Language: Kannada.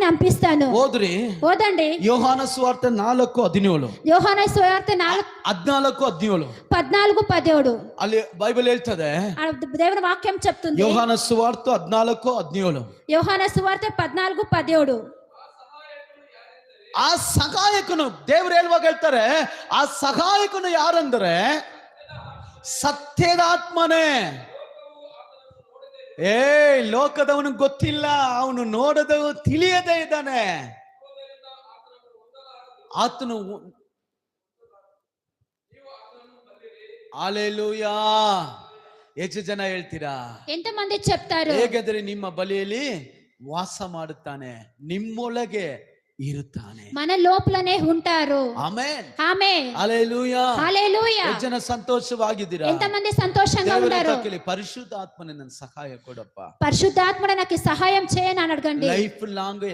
పంపిస్తాను. ఓద్రి ఓదండి. యోహాను సువార్త 4:17. ಯೋಹಾನ ಸುವಾರ್ತೆ 14:17 14:17 ಅಲ್ಲಿ ಬೈಬಲ್ ಹೇಳ್ತದೆ. దేవుని వాక్యం చెప్తుంది. యోహాను సువార్త 14:17. ಯೋಹಾನ ಸುವಾರ್ತೆ 14:17. ಆ ಸಹಾಯಕನು ದೇವರು ಹೇಳುವಾಗ ಹೇಳ್ತಾರೆ, ಆ ಸಹಾಯಕನು ಯಾರಂದ್ರೆ ಸತ್ಯದ ಆತ್ಮನೇ. ಲೋಕದವನು ಗೊತ್ತಿಲ್ಲ, ಅವನು ನೋಡದ ತಿಳಿಯದೇ ಇದ್ದಾನೆ. ಆತನು ಹಲ್ಲೆಲೂಯಾ. ಹೆಚ್ಚು ಜನ ಹೇಳ್ತೀರಾ? ಎಂತ ಮಂದಿ చెప్తారు? ಹೇಗಾದ್ರೆ ನಿಮ್ಮ ಬಳಿಯಲ್ಲಿ ವಾಸ ಮಾಡುತ್ತಾನೆ, ನಿಮ್ಮೊಳಗೆ ಇರುತ್ತಾನೆ, మన లోపలనే ఉంటారు. Amen amen. Hallelujah hallelujah. ಎಷ್ಟು ಜನ ಸಂತೋಷವಾಗಿದ್ದೀರಾ? ಎಂತ ಮಂದಿ ಸಂತೋಷంగా ఉన్నారు? ಪರಿಶುದ್ಧಾತ್ಮನೇ ನನ್ನ ಸಹಾಯ ಕೊಡಪ್ಪ, పరిశుద్ధాత్ముడు నాకు సహాయం చేయని అడగండి. Life long